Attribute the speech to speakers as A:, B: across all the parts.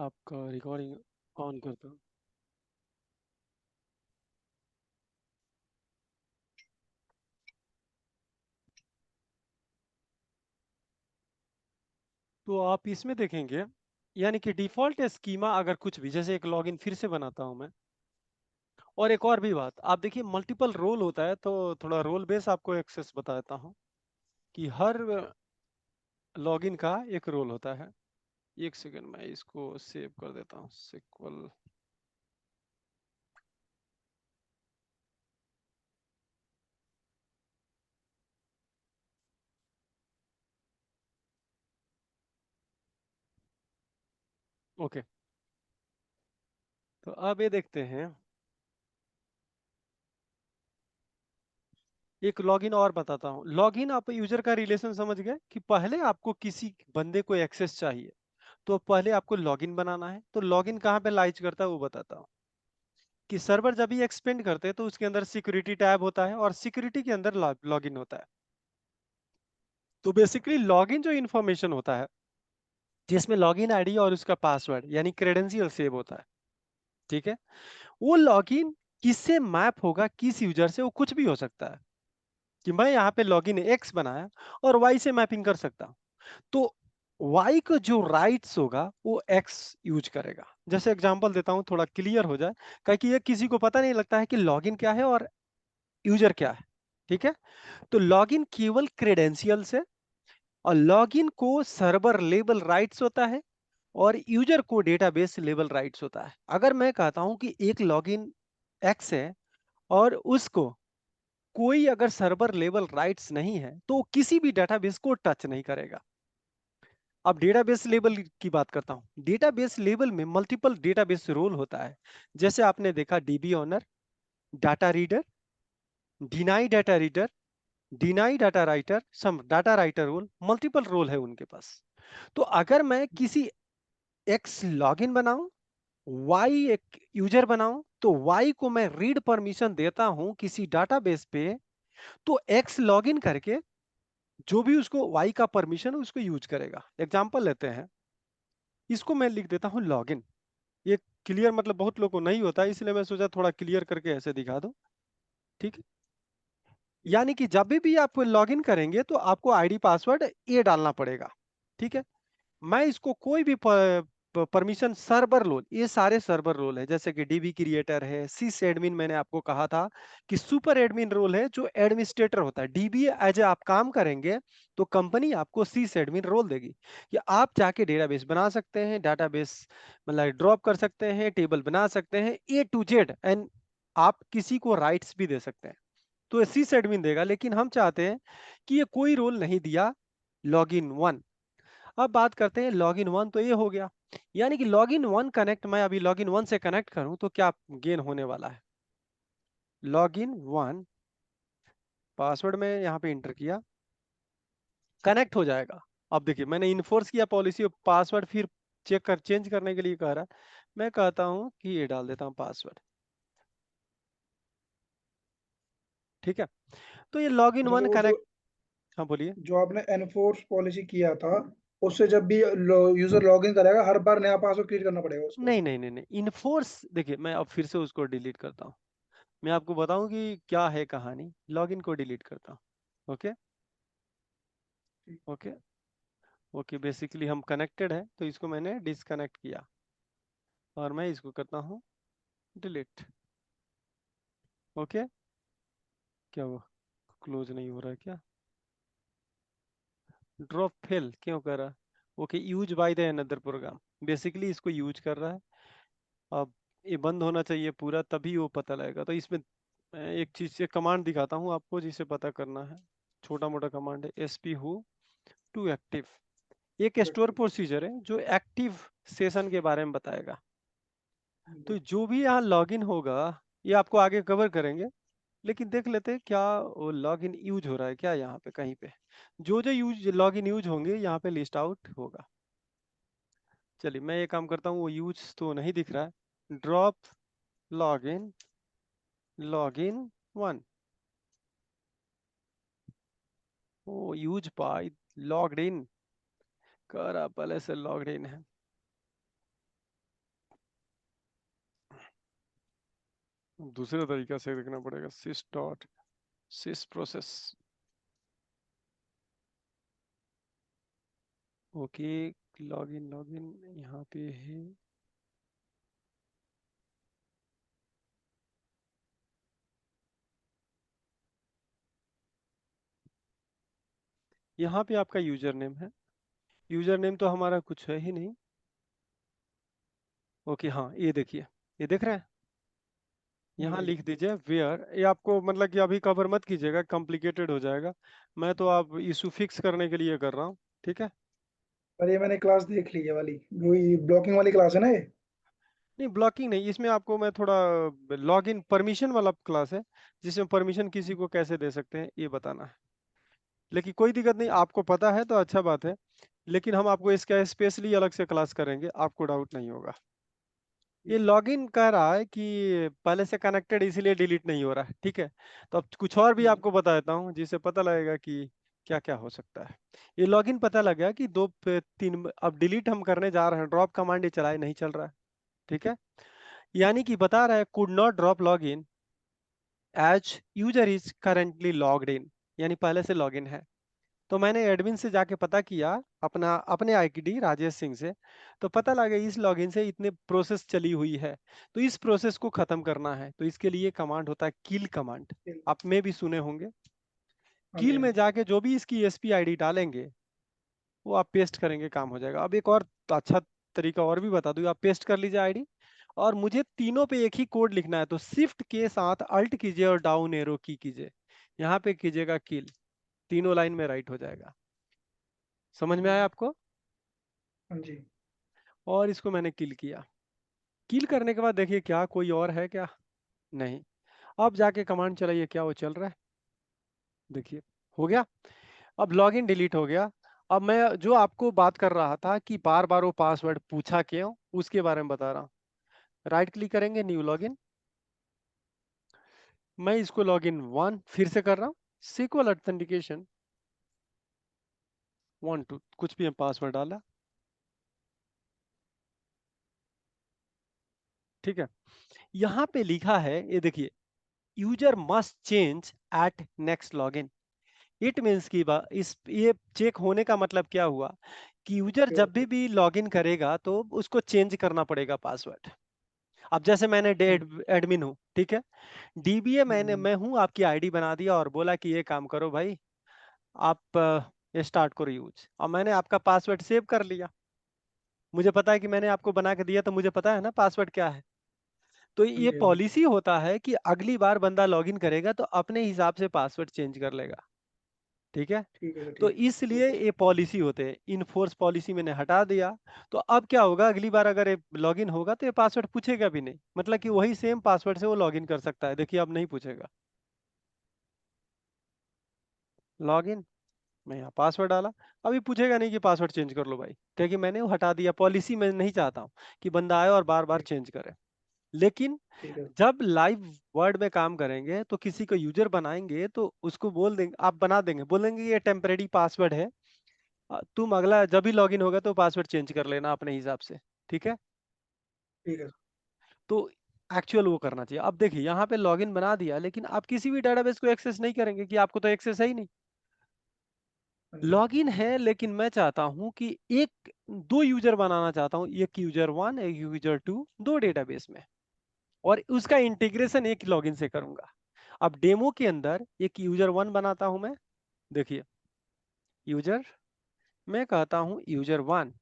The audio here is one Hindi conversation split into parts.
A: आपका रिकॉर्डिंग ऑन करता हूँ। तो आप इसमें देखेंगे, यानी कि डिफॉल्ट स्कीमा अगर कुछ भी, जैसे एक लॉगिन फिर से बनाता हूं मैं। और एक और भी बात, आप देखिए मल्टीपल रोल होता है, तो थोड़ा रोल बेस आपको एक्सेस बताता हूं कि हर लॉगिन का एक रोल होता है। एक सेकंड मैं इसको सेव कर देता हूँ सिक्वल। ओके, तो अब ये देखते हैं, एक लॉगिन और बताता हूँ। लॉगिन आप यूजर का रिलेशन समझ गए कि पहले आपको किसी बंदे को एक्सेस चाहिए तो पहले आपको लॉगिन बनाना है। तो लॉगिन कहाँ पे लाइज करता है वो बताता हूँ कि सर्वर जब भी एक्सपेंड करते हैं तो उसके अंदर सिक्योरिटी टैब होता है और सिक्योरिटी के अंदर लॉगिन होता है। तो बेसिकली लॉगिन जो इंफॉर्मेशन होता है जिसमें लॉगिन आईडी और उसका पासवर्ड यानी क्रेडेंशियल सेव होता है, ठीक है, वो लॉगिन किससे मैप होगा, किस यूजर से, वो कुछ भी हो सकता है कि मैं यहाँ पे लॉगिन एक्स बनाया और वाई से मैपिंग कर सकता हूँ। तो वाई को जो राइट्स होगा वो एक्स यूज करेगा। जैसे एग्जांपल देता हूँ थोड़ा क्लियर हो जाए, क्योंकि ये किसी को पता नहीं लगता है कि लॉगिन क्या है और यूजर क्या है, ठीक है। तो लॉगिन केवल क्रेडेंशियल से, और लॉगिन को सर्वर लेवल राइट्स होता है और यूजर को डेटाबेस लेवल राइट्स होता है। अगर मैं कहता हूं कि एक लॉगिन एक्स है और उसको कोई अगर सर्वर लेवल राइट्स नहीं है तो वो किसी भी डेटाबेस को टच नहीं करेगा। अब डेटाबेस लेवल की बात करता हूं। डेटाबेस लेवल में मल्टीपल डेटाबेस रोल होता है। जैसे आपने देखा DB owner, data reader, deny data reader, deny data writer, some data writer role, multiple role है उनके पास। तो अगर मैं किसी एक्स लॉगिन बनाऊं, वाई एक यूजर बनाऊं, तो वाई को मैं रीड परमिशन देता हूं किसी डाटाबेस पे, तो एक्स लॉगिन करके जो भी उसको वाई का परमिशन है उसको यूज करेगा। एग्जांपल लेते हैं, इसको मैं लिख देता हूं लॉगिन। ये क्लियर मतलब बहुत लोगों को नहीं होता है, इसलिए मैं सोचा थोड़ा क्लियर करके ऐसे दिखा दूं, ठीक है। यानी कि जब भी आप लॉगिन करेंगे तो आपको आईडी पासवर्ड ये डालना पड़ेगा, ठीक है। मैं इसको कोई भी परमिशन, सर्वर रोल, ये सारे सर्वर रोल है, जैसे कि डीबी क्रिएटर है, सिस एडमिन, मैंने आपको कहा था कि सुपर एडमिन रोल है जो एडमिनिस्ट्रेटर होता है। डीबी एज आप काम करेंगे तो कंपनी आपको सिस एडमिन रोल देगी कि आप जाके डेटाबेस बना सकते हैं, डाटाबेस मतलब ड्रॉप कर सकते हैं, टेबल बना सकते हैं, ए टू जेड, एंड आप किसी को राइट्स भी दे सकते हैं। तो सिस एडमिन देगा, लेकिन हम चाहते हैं कि ये कोई रोल नहीं दिया लॉगिन वन। अब बात करते हैं लॉगिन वन, तो ये हो गया। यानी कि लॉगिन वन कनेक्ट, मैं अभी लॉगिन वन से कनेक्ट करूं तो क्या गेन होने वाला है। लॉगिन वन, पासवर्ड में यहाँ पे इंटर किया, कनेक्ट हो जाएगा। अब देखिए मैंने इन्फोर्स किया पॉलिसी, पासवर्ड फिर चेक कर चेंज करने के लिए कह रहा है। मैं कहता हूं कि ये डाल देता हूं पासवर्ड, ठीक है। तो ये लॉगिन
B: अच्छा,
A: वन
B: तो वो जो
A: कनेक्ट। हाँ बोलिए।
B: जो आपने एनफोर्स पॉलिसी किया था, उससे जब भी यूजर लॉगिन करेगा हर बार नया पासवर्ड क्रिएट करना पड़ेगा उसको?
A: नहीं नहीं नहीं नहीं, इन्फोर्स देखिए, मैं अब फिर से उसको डिलीट करता हूँ। मैं आपको बताऊं कि क्या है कहानी। लॉगिन को डिलीट करता हूँ। ओके ओके ओके, बेसिकली हम कनेक्टेड है तो इसको मैंने डिसकनेक्ट किया और मैं इसको करता हूँ डिलीट। ओके, क्या हुआ, क्लोज नहीं हो रहा है क्या, ड्रॉप फेल क्यों कर रहा है। Okay, use by the another program, basically इसको यूज कर रहा है। अब ये बंद होना चाहिए पूरा, तभी वो पता लगेगा। तो इसमें मैं एक चीज से कमांड दिखाता हूँ आपको जिसे पता करना है। छोटा मोटा कमांड है, sp who टू एक्टिव। एक स्टोर प्रोसीजर है जो एक्टिव सेशन के बारे में बताएगा। तो जो भी यहाँ लॉगिन होगा ये आपको आगे कवर करेंगे, लेकिन देख लेते हैं क्या वो लॉगिन यूज हो रहा है क्या यहाँ पे कहीं पे। जो जो यूज लॉगिन यूज होंगे यहाँ पे लिस्ट आउट होगा। चलिए मैं ये काम करता हूँ, वो यूज तो नहीं दिख रहा है। ड्रॉप लॉगिन, लॉगिन वन, वो यूज बाय लॉग्ड इन कर, पहले से लॉग्ड इन है। दूसरे तरीका से देखना पड़ेगा, sys dot sys process. Okay, login login यहाँ पे है। यहाँ पे आपका यूजर नेम है। यूजर नेम तो हमारा कुछ है ही नहीं। ओके हाँ, ये देखिए, ये देख रहे हैं,
B: हाँ
A: यहाँ
B: जी।
A: लिख दीजिए वेयर। ये आपको मतलब कि अभी कवर मत कीजिएगा, कॉम्प्लिकेटेड हो जाएगा। मैं तो आप इशू फिक्स करने के लिए कर रहा हूँ, ठीक है।
B: पर ये मैंने क्लास देख ली है वाली, वही ब्लॉकिंग वाली क्लास है ना ये।
A: नहीं, ब्लॉकिंग नहीं, इसमें आपको मैं थोड़ा लॉगिन परमिशन वाला क्लास है, जिसमें परमिशन किसी को कैसे दे सकते हैं ये बताना है। लेकिन कोई दिक्कत नहीं, आपको पता है तो अच्छा बात है। लेकिन हम आपको इसका स्पेशली अलग से क्लास करेंगे, आपको डाउट नहीं होगा। ये लॉगिन कह रहा है कि पहले से कनेक्टेड इसीलिए डिलीट नहीं हो रहा है, ठीक है। तो अब कुछ और भी आपको बता देता हूँ जिससे पता लगेगा कि क्या क्या हो सकता है। ये लॉगिन पता लग गया कि दो तीन, अब डिलीट हम करने जा रहे हैं, ड्रॉप कमांड ये चलाए नहीं चल रहा है, ठीक है। यानी कि बता रहा है could not drop login as user is currently logged in, यानी पहले से लॉगिन है। तो मैंने एडमिन से जाके पता किया, अपना अपने आईडी राजेश सिंह से, तो पता लगा इस लॉगिन से इतने प्रोसेस चली हुई है, तो इस प्रोसेस को खत्म करना है, तो इसके लिए कमांड होता है किल कमांड। आप में भी सुने होंगे।
B: हाँ जी
A: किल
B: हाँ
A: में
B: जी।
A: जाके जो भी इसकी एसपी आईडी डालेंगे वो आप पेस्ट करेंगे, काम हो जाएगा। अब एक और अच्छा तरीका और भी बता दूं, आप पेस्ट कर लीजिए आईडी, और मुझे तीनों पे एक ही कोड लिखना है, तो शिफ्ट के साथ अल्ट कीजिए और डाउन एरो की कीजिए, यहाँ पे कीजिएगा किल, तीनों लाइन में राइट हो जाएगा। समझ में आया आपको?
B: हाँ जी।
A: और इसको मैंने किल किया। किल करने के बाद देखिए क्या कोई और है क्या? नहीं। अब जाके कमांड चलाइए, क्या वो चल रहा है? देखिए, हो गया। अब लॉगिन डिलीट हो गया। अब मैं जो आपको बात कर रहा था कि बार बार वो पासवर्ड पूछा क्यों, उसके बारे में बता रहा हूँ। राइट क्लिक करेंगे, न्यू लॉगिन। मैं इसको लॉगिन वन फिर से कर रहा हूँ, सिक्वल ऑथेंटिकेशन 1 2, कुछ भी हम पासवर्ड डाला, ठीक है। यहाँ पे लिखा है, ये देखिए, user must change at next login. It means की इस ये चेक होने का मतलब क्या हुआ कि यूजर
B: ओके
A: जब
B: ओके।
A: भी लॉगिन करेगा तो उसको चेंज करना पड़ेगा पासवर्ड। अब जैसे मैंने
B: हम्म,
A: एडमिन हूँ, ठीक है, डीबीए
B: हम्म,
A: मैं हूँ, आपकी आईडी बना दिया और बोला कि ये काम करो भाई, आप ये स्टार्ट करो यूज, और मैंने आपका पासवर्ड सेव कर लिया। मुझे पता है कि मैंने आपको बना के दिया, तो मुझे पता है ना पासवर्ड क्या है। तो
B: हाँ
A: ये
B: जी हाँ जी।
A: पॉलिसी होता है कि अगली बार बंदा लॉगिन करेगा तो अपने हिसाब से पासवर्ड चेंज कर लेगा, ठीक है।
B: ठीक है सर,
A: तो
B: ठीक।
A: इसलिए
B: ओके।
A: ये पॉलिसी होते हैं, इनफोर्स पॉलिसी मैंने हटा दिया। तो अब क्या होगा, अगली बार अगर ये लॉगिन होगा तो ये पासवर्ड पूछेगा भी नहीं, मतलब कि वही सेम पासवर्ड से वो लॉगिन कर सकता है। देखिए अब नहीं पूछेगा। लॉगिन, मैं यहाँ पासवर्ड डाला, अभी पूछेगा नहीं कि पासवर्ड चेंज कर लो भाई, क्योंकि मैंने वो हटा दिया। पॉलिसी मैं नहीं चाहता हूँ कि बंदा आए और बार बार
B: ठीक।
A: चेंज करे। लेकिन
B: ठीक है।
A: जब लाइव वर्ड में काम करेंगे तो किसी को यूजर बनाएंगे तो उसको बोल देंगे, आप बना देंगे, बोलेंगे ये टेम्परेरी पासवर्ड है, तुम अगला जब भी लॉगिन होगा तो पासवर्ड चेंज कर लेना अपने हिसाब से, ठीक है।
B: ठीक है।
A: तो एक्चुअल वो करना चाहिए। अब देखिए यहाँ पे लॉगिन बना दिया, लेकिन आप किसी भी डेटाबेस को एक्सेस नहीं करेंगे कि आपको तो एक्सेस है ही नहीं।
B: हाँ जी।
A: लॉगिन है, लेकिन मैं चाहता हूँ कि एक दो यूजर बनाना चाहता हूँ, एक यूजर वन एक यूजर टू, दो डेटाबेस में, और उसका इंटीग्रेशन एक लॉगिन से करूंगा। अब डेमो के अंदर एक यूजर वन बनाता हूं मैं। देखिए, यूजर, मैं कहता हूं यूजर वन,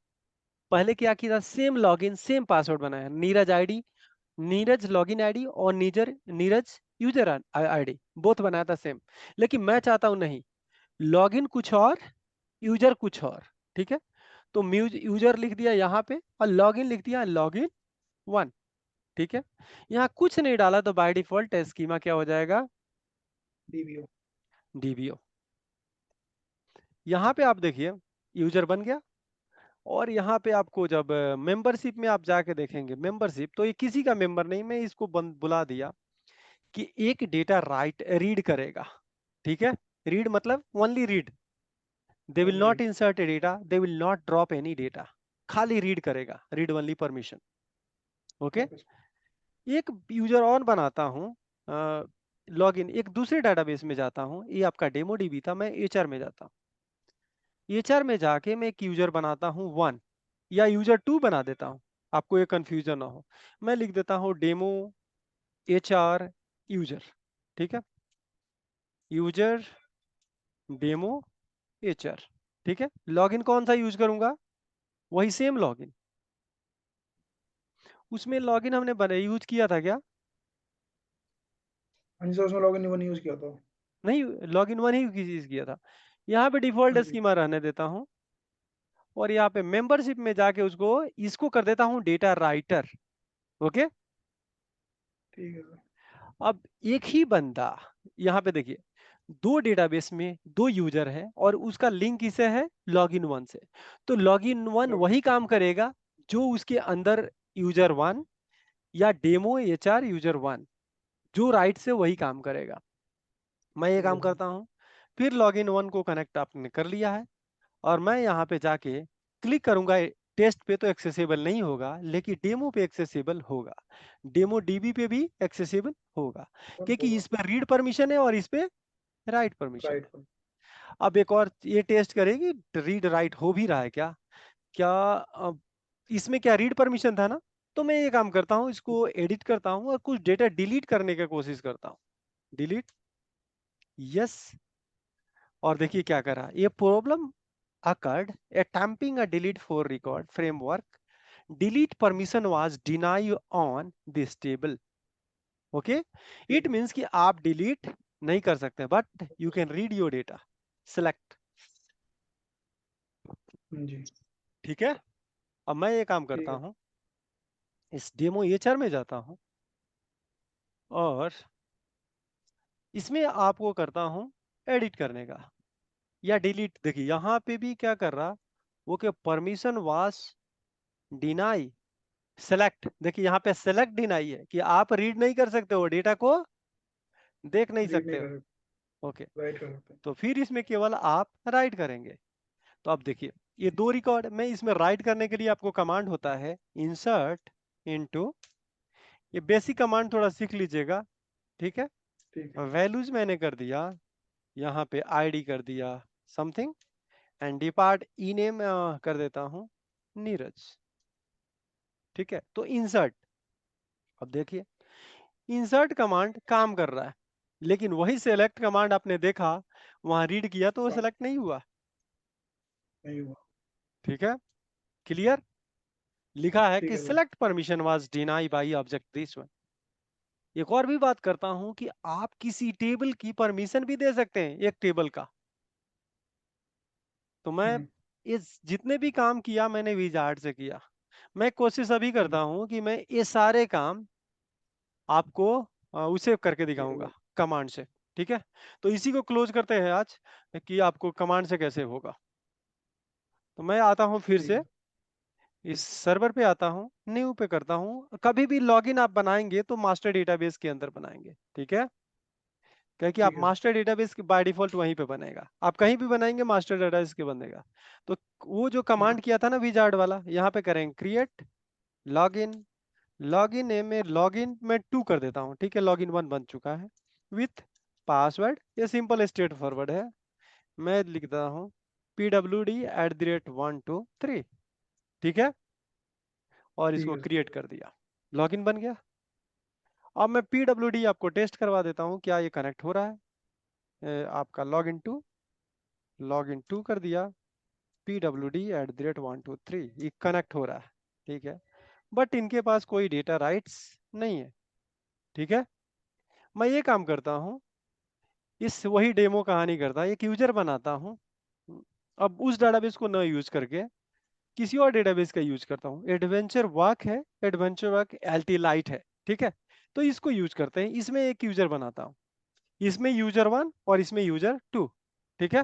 A: पहले क्या किया था, सेम लॉगिन सेम पासवर्ड बनाया, Neeraj ID, Neeraj login ID और नीरज यूजर आईडी, बोथ बनाया था सेम। लेकिन मैं चाहता हूं नहीं, लॉगिन कुछ और, यूजर कुछ और, ठीक है। तो यूजर लिख दिया यहाँ पे और लॉगिन लिख दिया लॉगिन वन, ठीक है। यहाँ कुछ नहीं डाला तो बाय डिफॉल्ट स्कीमा क्या हो जाएगा,
B: डीबीओ।
A: डीबीओ। यहाँ पे आप देखिए यूजर बन गया। और यहाँ पे आपको जब मेंबरशिप में आप जाके देखेंगे मेंबरशिप, तो ये किसी का मेंबर नहीं, मैं इसको बुला दिया कि एक डेटा राइट रीड करेगा, ठीक है। रीड मतलब only read, they will
B: only.
A: Not insert A data, they will not drop any data, खाली रीड करेगा, read only permission, okay.
B: Okay.
A: एक यूजर और बनाता हूँ, लॉगिन एक दूसरे डेटाबेस में जाता हूँ, ये आपका डेमो डीबी था, मैं एचआर में जाता हूँ। एचआर में जाके मैं एक यूजर बनाता हूँ 1 या यूजर 2 बना देता हूँ, आपको ये कंफ्यूजन ना हो। मैं लिख देता हूँ डेमो एचआर यूजर, ठीक है, यूजर डेमो एचआर, ठीक है। लॉगिन कौन सा यूज करूंगा? वही सेम लॉगिन। उसमें लॉगिन हमने बना यूज किया था क्या?
B: हाँ जी सर, उसमें लॉगिन वन यूज किया था।
A: नहीं, लॉगिन वन ही यूज किया था। यहाँ पे डिफॉल्ट
B: हाँ जी।
A: स्कीमा रहने देता हूँ, और यहाँ पे मेंबरशिप में जाके उसको इसको कर देता हूँ डेटा राइटर। ओके।
B: ठीक है सर।
A: अब एक ही बंदा, यहाँ पे देखिए, दो डेटाबेस में दो यूजर है और उसका लिंक किसे है? लॉगिन वन से। तो लॉगिन वन
B: लॉगिन।
A: वही काम करेगा जो उसके अंदर यूजर वन या डेमो एचआर यूजर वन जो राइट से वही काम करेगा। मैं ये
B: ठीक है
A: काम
B: सर।
A: करता हूँ। फिर लॉगिन वन को कनेक्ट आपने कर लिया है, और मैं यहाँ पे जाके क्लिक करूंगा। टेस्ट पे तो एक्सेसिबल नहीं होगा, लेकिन डेमो पे एक्सेसिबल होगा, डेमो डीबी पे भी एक्सेसिबल होगा,
B: कौन
A: क्योंकि
B: होगा?
A: इस पे रीड परमिशन है और इस पे राइट परमिशन
B: राइट
A: है।
B: पर।
A: अब एक और ये टेस्ट करेगी, रीड राइट हो भी रहा है क्या? क्या इसमें क्या रीड परमिशन था ना? तो मैं ये काम करता हूँ, इसको एडिट करता हूँ और कुछ डेटा डिलीट करने की कोशिश करता हूँ। Delete, yes. और देखिए क्या करा, ये problem occurred attempting a delete for record framework, delete permission was denied on this table. Okay,
B: ठीक
A: it
B: है।
A: means कि आप delete नहीं कर सकते, but you can read your data, select।
B: हाँ जी।
A: ठीक है। अब मैं ये काम
B: ठीक
A: करता
B: है।
A: हूँ, इस डेमो एचआर में जाता हूँ और इसमें आपको करता हूँ एडिट करने का या डिलीट। देखिए यहाँ पे भी क्या कर रहा, वो क्या परमिशन वास डिनाई सेलेक्ट। देखिए यहाँ पे सेलेक्ट डिनाई है कि आप रीड नहीं कर सकते हो, डेटा को देख नहीं
B: रीड
A: सकते
B: नहीं
A: हो।
B: कर सकते।
A: ओके।
B: राइट कर सकते हैं।
A: तो फिर इसमें केवल आप राइट करेंगे। तो अब देखिए, ये दो रिकॉर्ड में इसमें राइट करने के लिए आपको कमांड होता है इंसर्ट इनटू, ये बेसिक कमांड थोड़ा सीख लीजिएगा, ठीक है।
B: ठीक है।
A: वैल्यूज मैंने कर दिया, यहाँ पे आईडी कर दिया something, and depart E name कर देता हूँ नीरज, ठीक है। तो इंसर्ट, अब देखिए इंसर्ट कमांड काम कर रहा है, लेकिन वही सेलेक्ट कमांड आपने देखा, वहां रीड किया तो वो
B: हाँ,
A: सेलेक्ट नहीं हुआ।
B: नहीं हुआ।
A: ठीक है, क्लियर। लिखा है
B: ठीक
A: कि
B: है sir.
A: Select permission was deny by object this one. एक और भी बात करता हूं कि आप किसी टेबल की परमिशन भी दे सकते हैं, एक टेबल का। तो मैं
B: हम्म।
A: इस जितने भी काम किया मैंने विजार्ड से किया। मैं कोशिश अभी करता हूं कि मैं ये सारे काम आपको उसे करके दिखाऊंगा
B: टेबल।
A: कमांड से। ठीक है, तो इसी को क्लोज करते हैं आज, कि आपको कमांड से कैसे होगा। तो मैं आता हूं फिर
B: ठीक
A: से,
B: है।
A: इस सर्वर पे आता हूं, न्यू पे करता हूं। कभी भी लॉगिन आप बनाएंगे तो मास्टर डेटाबेस के अंदर बनाएंगे, ठीक है। क्योंकि आप
B: ठीक है sir.
A: Master database by default वहीं पे बनेगा, आप कहीं भी बनाएंगे मास्टर डेटाबेस के बनेगा। तो वो जो
B: ठीक है।
A: कमांड किया था ना विजार्ड वाला, यहाँ पे करेंगे क्रिएट लॉगिन। लॉगिन नेम में लॉगिन में 2 कर देता हूँ, ठीक है। लॉगिन 1 बन चुका है विथ पासवर्ड, ये सिंपल स्ट्रेट फॉरवर्ड है। मैं लिखता हूँ pwd@123, ठीक है, और
B: ठीक
A: इसको
B: है सर।
A: क्रिएट कर दिया। लॉगिन बन गया। अब मैं pwd आपको टेस्ट करवा देता हूँ क्या ये कनेक्ट हो रहा है। आपका लॉगिन टू कर दिया, pwd@123, ये कनेक्ट हो रहा है, ठीक है। बट इनके पास कोई डेटा राइट्स नहीं है, ठीक है। मैं ये काम करता हूँ, इस वही डेमो कहानी करता एक यूजर बनाता हूँ। अब उस डेटाबेस को न यूज करके किसी और डेटाबेस का यूज करता हूँ। एडवेंचर वर्क है, एडवेंचर वर्क एलटी लाइट है, ठीक है। तो इसको यूज करते हैं, इसमें एक यूजर बनाता हूँ, इसमें यूजर 1 और इसमें यूजर 2, ठीक है।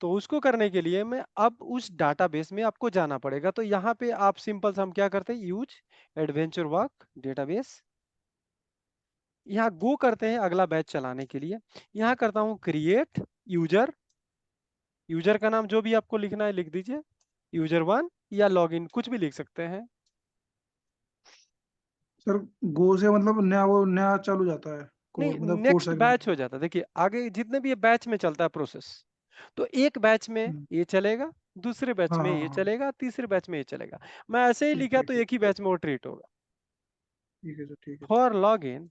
A: तो उसको करने के लिए मैं अब उस डाटाबेस में आपको जाना पड़ेगा। तो यहाँ पे आप सिंपल सा हम क्या करते हैं, यूज एडवेंचर वर्क डेटाबेस, यहाँ गो करते हैं अगला बैच चलाने के लिए। यहाँ करता हूँ क्रिएट यूजर, यूजर का नाम जो भी आपको लिखना है लिख दीजिए, यूजर 1 या लॉगिन कुछ भी लिख सकते हैं।
B: सर गो से मतलब नया, वो नया चालू जाता है
A: नहीं,
B: कोड, मतलब कोड
A: नेक्स्ट
B: सेगमेंट।
A: बैच हो जाता है। देखिए आगे जितने भी ये बैच में चलता है प्रोसेस, तो एक बैच में
B: हम्म,
A: ये चलेगा, दूसरे बैच
B: हाँ
A: में
B: हाँ
A: ये
B: हाँ।
A: चलेगा, तीसरे बैच में ये चलेगा। मैं ऐसे ही
B: ठीक
A: लिखा
B: ठीक
A: तो
B: ठीक
A: एक ही बैच में वो ट्रीट होगा।
B: ठीक है सर, ठीक है।
A: फॉर लॉग इन,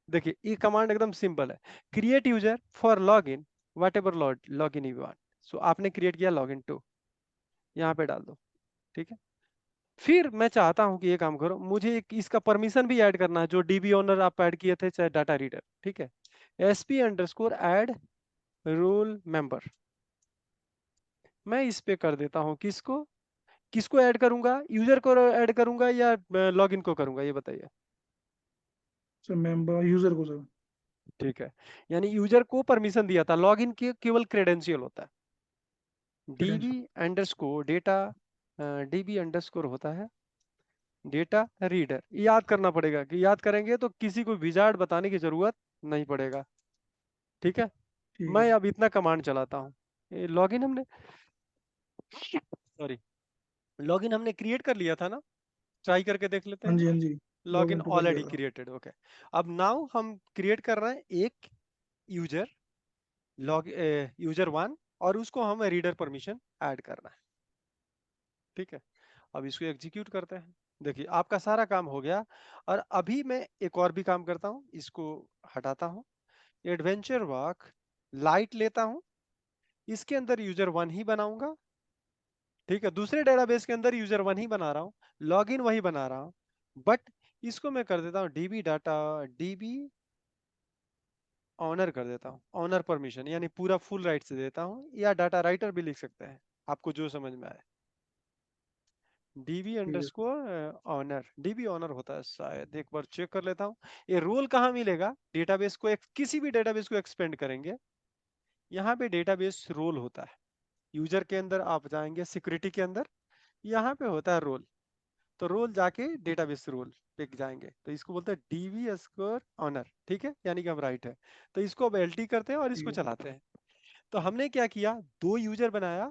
A: देखिए ये कमांड एकदम सिंपल है। Create user for login whatever login you want. So आपने क्रिएट किया लॉग इन टू, यहाँ पे डाल दो। ठीक है, फिर मैं चाहता हूं कि ये काम करो, मुझे एक इसका परमिशन भी ऐड करना है, जो डीबी ओनर आप ऐड किए थे चाहे डाटा रीडर। ठीक है, SP_add रोल मेंबर, मैं इस पे कर देता हूँ किसको, किसको ऐड करूंगा, यूजर को ऐड करूंगा या लॉगिन को करूंगा, ये बताइए।
B: सर मेंबर यूजर को सर।
A: ठीक है, यानी यूजर को परमिशन दिया था, लॉगिन के केवल क्रेडेंशियल होता है। DB
B: credential.
A: Underscore data, dB underscore होता है डेटा रीडर। याद करना पड़ेगा, कि याद करेंगे तो किसी को विजार्ड बताने की जरूरत नहीं पड़ेगा। ठीक है,
B: ठीक है
A: मैं
B: सर।
A: अब इतना कमांड चलाता हूँ। लॉगिन हमने, सॉरी, लॉगिन हमने क्रिएट कर लिया था ना, ट्राई करके देख लेते
B: हाँ
A: हैं।
B: जी हाँ जी।
A: लॉगिन
B: लॉगिन तो कर लिया
A: ऑलरेडी
B: था।
A: Created, okay. अब नाउ हम क्रिएट कर रहे हैं एक यूजर, लॉग यूजर वन, और उसको हम रीडर परमिशन ऐड करना है। ठीक है, अब इसको एग्जीक्यूट करते हैं। देखिए आपका सारा काम हो गया। और अभी मैं एक और भी काम करता हूँ, इसको हटाता हूँ, एडवेंचर वॉक लाइट लेता हूँ, इसके अंदर यूजर वन ही बनाऊंगा। ठीक है, दूसरे डेटाबेस के अंदर यूजर वन ही बना रहा हूँ, लॉगिन वही बना रहा हूँ, बट इसको मैं कर देता हूँ डीबी डाटा, डीबी ऑनर कर देता हूँ, ऑनर परमिशन, यानी पूरा फुल राइट से देता हूँ, या डाटा राइटर भी लिख सकते हैं, आपको जो समझ में आए। डीबी
B: ठीक है sir.
A: Underscore owner, DB owner होता है शायद, एक बार चेक कर लेता हूँ। ये रोल कहाँ मिलेगा, डेटाबेस को किसी भी डेटाबेस को एक्सपेंड करेंगे, यहाँ पे डेटाबेस रोल होता है। यूजर के अंदर आप जाएंगे, सिक्योरिटी के अंदर यहाँ पे होता है रोल, तो रोल जाके डेटाबेस रोल पे जाएंगे, तो इसको बोलते हैं डीबी स्कोर ऑनर। ठीक है, यानी कि हम राइट है, तो इसको अब एलटी करते हैं और
B: ठीक
A: इसको
B: है सर।
A: चलाते हैं। तो हमने क्या किया, दो यूजर बनाया,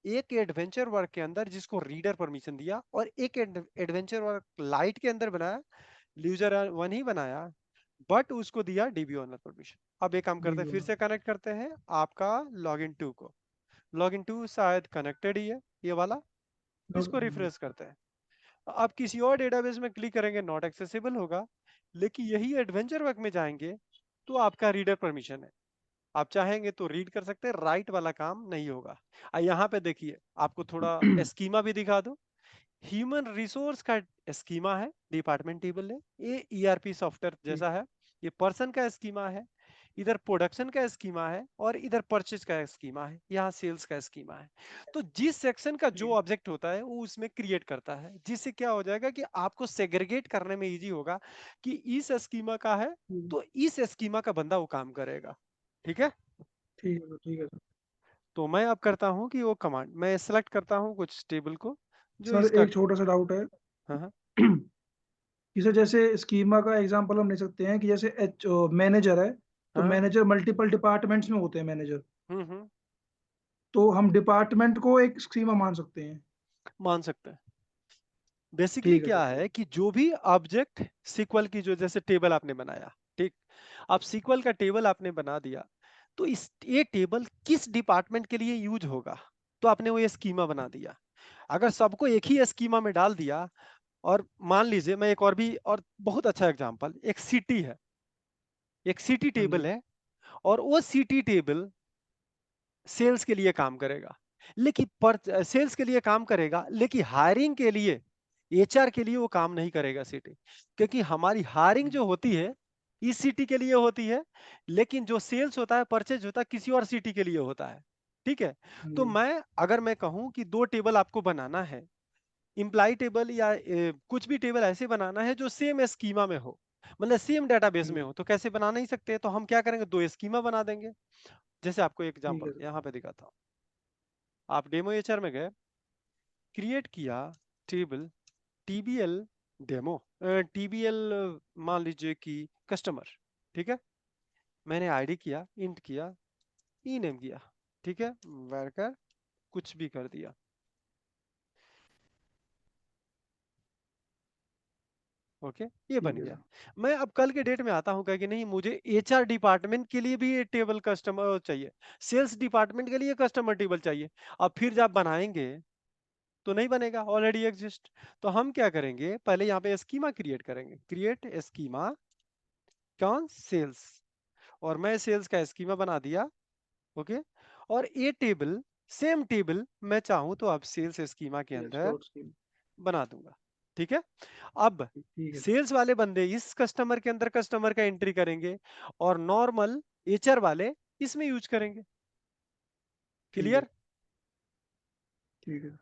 A: एक एडवेंचर वर्क के अंदर जिसको रीडर परमिशन दिया, और एक एडवेंचर वर्क लाइट के अंदर बनाया, यूजर वन ही बनाया, बट उसको दिया डीबी ओनर परमिशन। अब एक काम करते हैं,
B: डीबी
A: फिर
B: होना।
A: से कनेक्ट करते हैं आपका लॉगिन टू को। लॉगिन टू शायद कनेक्टेड ही है, ये वाला। इसको
B: हाँ
A: रिफ्रेश करते हैं। आप किसी और डेटाबेस में क्लिक करेंगे, नॉट एक्सेसिबल होगा, लेकिन यही एडवेंचर वर्क में जाएंगे तो आपका रीडर परमिशन है, आप चाहेंगे तो रीड कर सकते हैं, राइट वाला काम नहीं होगा। यहाँ पे देखिए, आपको थोड़ा
B: जी।
A: स्कीमा भी दिखा दो। ह्यूमन रिसोर्स का स्कीमा है, डिपार्टमेंट टेबल है, ये ईआरपी सॉफ्टवेयर
B: ठीक।
A: जैसा है। ये पर्सन का स्कीमा है, इधर प्रोडक्शन का स्कीमा है, और इधर परचेज का स्कीमा है, यहाँ सेल्स का स्कीमा है। तो जिस सेक्शन का जो
B: ठीक
A: ऑब्जेक्ट होता है वो उसमें क्रिएट करता है, जिससे क्या हो जाएगा कि आपको सेग्रीगेट करने में इजी होगा, कि इस स्कीमा का है
B: ठीक।
A: तो इस स्कीमा का बंदा वो काम करेगा। ठीक है,
B: ठीक है सर, ठीक है सर।
A: तो मैं अब करता हूँ कि वो कमांड मैं सेलेक्ट करता हूँ कुछ टेबल को, जो
B: सर
A: इसका।
B: एक छोटा सा डाउट है।
A: हाँ हाँ
B: इसे जैसे स्कीमा का एग्जांपल हम ले सकते हैं कि जैसे एच मैनेजर है, तो
A: हाँ।
B: मैनेजर मल्टीपल डिपार्टमेंट्स में होते हैं मैनेजर,
A: हम्म,
B: तो हम डिपार्टमेंट को एक स्कीमा मान सकते हैं।
A: मान सकते हैं। बेसिकली
B: ठीक है सर,
A: क्या
B: ठीक।
A: है कि जो भी ऑब्जेक्ट सीक्वल की, जो जैसे टेबल आपने बनाया, ठीक, आप सीक्वल का टेबल आपने बना दिया, तो इस ये टेबल किस डिपार्टमेंट के लिए यूज होगा, तो आपने वो ये स्कीमा बना दिया। अगर सबको एक ही स्कीमा में डाल दिया, और मान लीजिए मैं एक और भी, और बहुत अच्छा एग्जांपल, एक सिटी है, एक सिटी
B: हाँ
A: टेबल
B: जी।
A: है, और वो सिटी टेबल सेल्स के लिए काम करेगा, लेकिन पर सेल्स के लिए काम करेगा, लेकिन हायरिंग के लिए, एचआर के लिए वो काम नहीं करेगा सिटी, क्योंकि हमारी हायरिंग जो होती है इस सिटी के लिए होती है, लेकिन जो सेल्स होता है, परचेज होता है, किसी और सिटी के लिए होता है। ठीक है,
B: हाँ
A: तो
B: जी।
A: मैं अगर मैं कहूं कि दो टेबल आपको बनाना है, इम्प्लाई टेबल या कुछ भी टेबल ऐसे बनाना है जो सेम स्कीमा में हो, मतलब सेम डेटाबेस
B: हाँ
A: में
B: जी।
A: हो, तो कैसे बना नहीं सकते, तो हम क्या करेंगे, दो स्कीमा बना देंगे। जैसे आपको एक
B: ठीक
A: एग्जांपल
B: है सर।
A: यहाँ पे दिखाता हूँ। आप डेमो एचआर में गए, क्रिएट किया टेबल टीबीएल डेमो, टीबीएल मान लीजिए कि कस्टमर। ठीक है, मैंने आईडी किया, इंट किया, ई नेम किया, ठीक है, वर्कर कुछ भी कर दिया। ओके, ये बन
B: ठीक है
A: गया।
B: सर।
A: मैं अब कल के डेट में आता हूँ कि नहीं, मुझे एचआर डिपार्टमेंट के लिए भी ये टेबल कस्टमर चाहिए, सेल्स डिपार्टमेंट के लिए कस्टमर टेबल चाहिए। अब फिर जब बनाएंगे तो नहीं बनेगा, ऑलरेडी एग्जिस्ट। तो हम क्या करेंगे, पहले यहाँ पे स्कीमा क्रिएट करेंगे, क्रिएट स्कीमा कौन, सेल्स। और मैं सेल्स का स्कीमा बना दिया। ओके, और ये टेबल, सेम टेबल मैं चाहूं तो अब सेल्स स्कीमा के
B: सेल्स
A: अंदर
B: डॉट स्कीम।
A: बना दूंगा। ठीक है, अब
B: ठीक है सर।
A: सेल्स वाले बंदे इस कस्टमर के अंदर कस्टमर का एंट्री करेंगे, और नॉर्मल एचआर वाले इसमें यूज करेंगे।
B: ठीक है।
A: क्लियर?
B: ठीक है।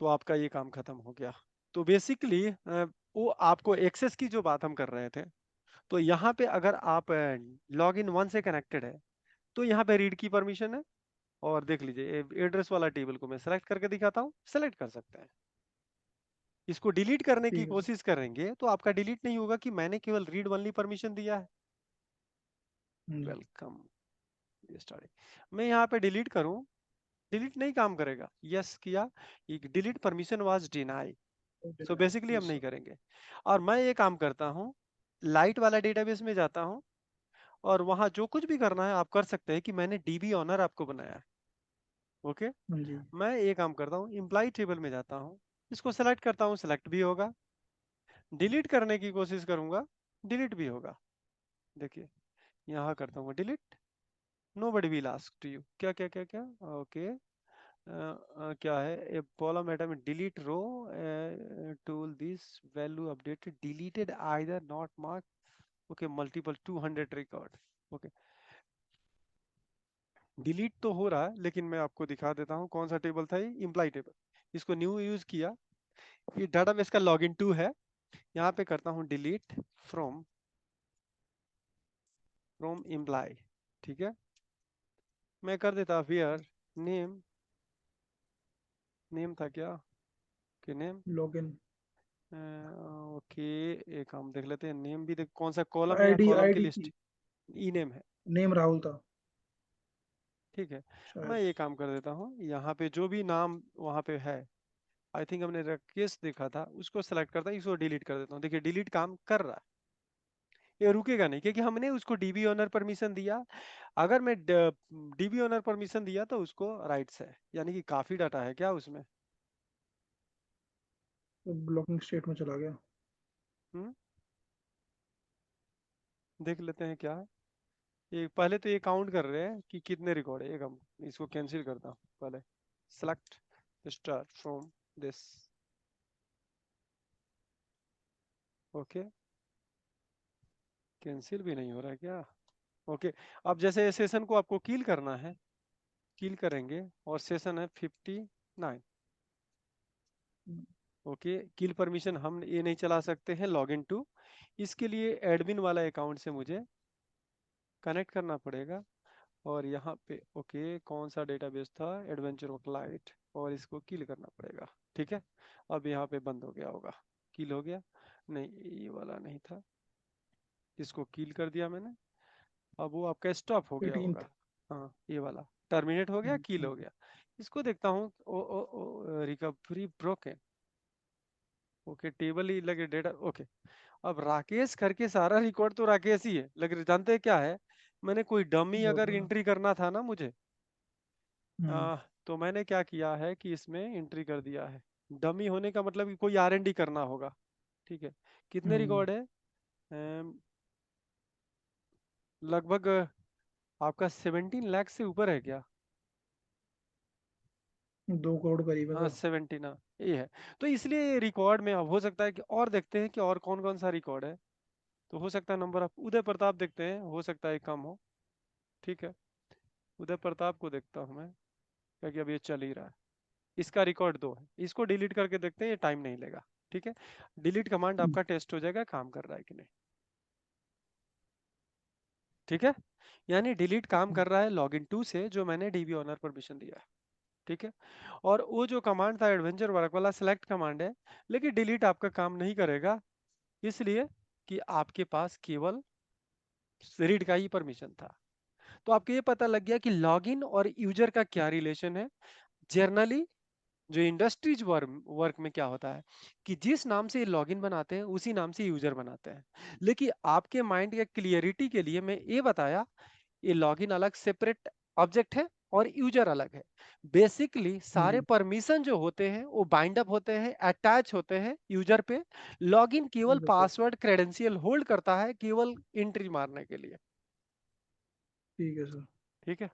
A: तो आपका ये काम खत्म हो गया। तो बेसिकली वो आपको एक्सेस की जो बात हम कर रहे थे, तो यहाँ पे अगर आप लॉग इन वन से कनेक्टेड है, तो यहाँ पे रीड की परमिशन है। और देख लीजिए, एड्रेस वाला टेबल को मैं सेलेक्ट करके दिखाता हूँ, सेलेक्ट कर सकते हैं। इसको डिलीट करने की
B: ठीक है सर।
A: कोशिश करेंगे तो आपका डिलीट नहीं होगा, कि मैंने केवल रीड ओनली परमिशन दिया है।
B: जी।
A: Welcome starting. मैं यहाँ पे डिलीट करूँ, डिलीट नहीं काम करेगा। यस किया, delete permission was deny. So basically हम
B: यस
A: नहीं
B: सर।
A: करेंगे। और मैं ये काम करता हूँ, लाइट वाला डेटाबेस में जाता हूँ, और वहां जो कुछ भी करना है आप कर सकते हैं, कि मैंने डीबी ऑनर आपको बनाया है। ओके,
B: जी।
A: मैं ये काम करता हूँ, इम्प्लाई टेबल में जाता हूँ, इसको सेलेक्ट करता हूँ, सेलेक्ट भी होगा। डिलीट करने की कोशिश करूंगा, डिलीट भी होगा। देखिए, यहाँ करता हूँ delete, nobody will ask to you, क्या क्या क्या क्या। ओके, क्या है, a column atom delete row tool this value updated deleted either not mark. Okay, multiple 200 record. Okay, delete तो हो रहा है, लेकिन मैं आपको दिखा देता हूँ कौन सा टेबल था, ये इम्प्लाई टेबल। इसको न्यू यूज किया, ये डाटाबेस का लॉगिन टू है। यहाँ पे करता हूँ डिलीट फ्रॉम फ्रॉम इम्प्लाई। ठीक है, मैं कर देता वेयर नेम, नेम था क्या, कि नेम।
B: लॉगिन।
A: ओके, एक हम देख लेते हैं, नेम भी देख, कौन सा कॉलम है, या
B: आईडी
A: कॉलम की
B: आईडी
A: लिस्ट।
B: की।
A: ई नेम है।
B: नेम राहुल था
A: ठीक है, मैं
B: शायद।
A: ये काम कर देता हूँ, यहाँ पे जो भी नाम वहाँ पे है, आई थिंक हमने राकेश देखा था, उसको सेलेक्ट करता हूँ, इसको डिलीट कर देता हूँ। देखिए, डिलीट काम कर रहा है, ये रुकेगा नहीं, क्योंकि हमने उसको डीबी ओनर परमिशन दिया। अगर मैं डीबी ओनर परमिशन दिया तो उसको राइट्स है, यानी कि काफी डाटा है क्या उसमें।
B: तो ब्लॉकिंग स्टेट में चला गया।
A: हम्म, देख लेते हैं क्या है। ये पहले तो ये काउंट कर रहे हैं कि कितने रिकॉर्ड है, एक हम इसको कैंसिल करता हूँ पहले। Select start from this. Okay, cancel भी नहीं हो रहा है क्या। ओके, अब जैसे सेशन को आपको किल करना है, किल करेंगे, और सेशन है 59। ओके, किल परमिशन हम ये नहीं चला सकते हैं, लॉग इन टू। इसके लिए एडमिन वाला अकाउंट से मुझे कनेक्ट करना पड़ेगा। और यहाँ पे ओके, कौन सा डेटाबेस था, एडवेंचर ऑफ लाइट, और इसको किल करना पड़ेगा। ठीक है, अब यहाँ पे बंद हो गया होगा, किल हो गया। नहीं, ये वाला नहीं था, इसको किल कर दिया मैंने। अब वो आपका स्टॉप हो गया
B: 18th।
A: होगा। हाँ, ये वाला टर्मिनेट हो गया, किल हो गया। इसको देखता हूँ, ओ ओ ओ रिकवरी ब्रोकन। ओके, टेबल ही लगे डेटा। ओके, अब राकेश करके सारा रिकॉर्ड तो राकेश ही है, लेकिन जानते हैं क्या है, मैंने कोई डमी
B: वो
A: अगर
B: था।
A: एंट्री करना था ना मुझे,
B: हम्म।
A: तो मैंने क्या किया है कि इसमें एंट्री कर दिया है। डमी होने का मतलब कि कोई आर एन डी करना होगा। ठीक है, कितने
B: हम्म।
A: रिकॉर्ड है, लगभग आपका 17 लाख से ऊपर है क्या।
B: 2 करोड़ करीब है
A: हाँ,
B: सर।
A: 17, हाँ ये है। तो इसलिए रिकॉर्ड में अब हो सकता है कि, और देखते हैं कि और कौन कौन सा रिकॉर्ड है। तो हो सकता है नंबर ऑफ उदय प्रताप देखते हैं, हो सकता है कम हो। ठीक है, उदय प्रताप को देखता हूँ मैं, क्योंकि अब ये चल ही रहा है। इसका रिकॉर्ड 2 है, इसको डिलीट करके देखते हैं, ये टाइम नहीं लेगा। ठीक है, डिलीट कमांड आपका टेस्ट हो जाएगा काम कर रहा है कि नहीं। ठीक है, यानी डिलीट काम कर रहा है लॉगिन टू से, जो मैंने डीबी ऑनर परमिशन दिया है। ठीक है, और वो जो कमांड था एडवेंचर वर्क वाला, सेलेक्ट कमांड है, लेकिन डिलीट आपका काम नहीं करेगा, इसलिए कि आपके पास केवल रीड का ही परमिशन था। तो आपको ये पता लग गया कि लॉगिन और यूजर का क्या रिलेशन है। जनरली जो इंडस्ट्रीज वर्क में क्या होता है कि जिस नाम से लॉगिन बनाते हैं उसी नाम से यूजर बनाते हैं। लेकिन आपके माइंड के क्लियरिटी के लिए मैं ये बताया, ये लॉगिन अलग सेपरेट ऑब्जेक्ट है और यूजर अलग है। बेसिकली सारे
B: हम्म।
A: परमिशन जो होते हैं वो बाइंड अप होते हैं, अटैच होते हैं यूजर पे। लॉगिन केवल
B: ठीक है सर।
A: पासवर्ड क्रेडेंशियल होल्ड करता है, केवल एंट्री मारने के लिए।
B: ठीक है सर।
A: ठीक है,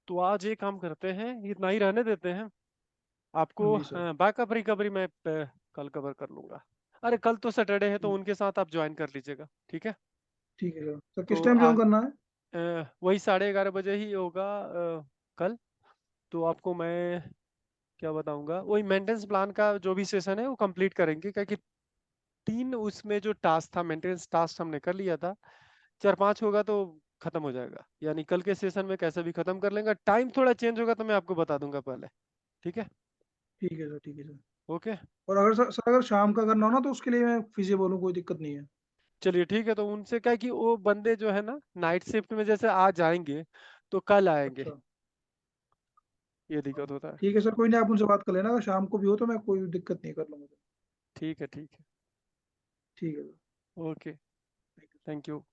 A: तो आज ये काम करते हैं, इतना ही रहने देते हैं।
B: हाँ
A: आपको
B: जी सर।
A: बैकअप रिकवरी मैं कल कवर कर लूंगा। अरे कल तो सैटरडे है तो
B: ठीक।
A: उनके साथ आप ज्वाइन कर लीजिएगा, ठीक है।
B: ठीक है सर, तो
A: तो
B: किस टाइम ज्वाइन करना है?
A: वही 11:30 बजे ही होगा कल। तो आपको मैं क्या बताऊंगा, वही मेंटेनेंस प्लान का जो भी सेशन है वो कंप्लीट करेंगे, क्योंकि 3 उसमें जो टास्क था, मेंटेनेंस टास्क हमने कर लिया था। 4-5 होगा तो खत्म हो जाएगा, यानी कल के सेशन में कैसे भी खत्म कर लेंगे। टाइम थोड़ा चेंज होगा तो मैं आपको बता दूंगा पहले, ठीक है।
B: ठीक है सर। ठीक है सर।
A: ओके,
B: और अगर सर अगर शाम का करना हो ना तो उसके लिए मैं फिजिबल हूँ, कोई दिक्कत नहीं है।
A: चलिए ठीक है। तो उनसे क्या है कि वो बंदे जो है ना नाइट शिफ्ट में जैसे आज आएंगे तो कल आएंगे,
B: अच्छा।
A: ये
B: हाँ।
A: दिक्कत होता है।
B: ठीक है सर, कोई नहीं, आप उनसे बात कर लेना, अगर शाम को भी हो तो मैं कोई दिक्कत नहीं, कर लूंगा।
A: ठीक है, ठीक है।
B: ठीक है sir.
A: Okay,
B: thank you.
A: Thank you.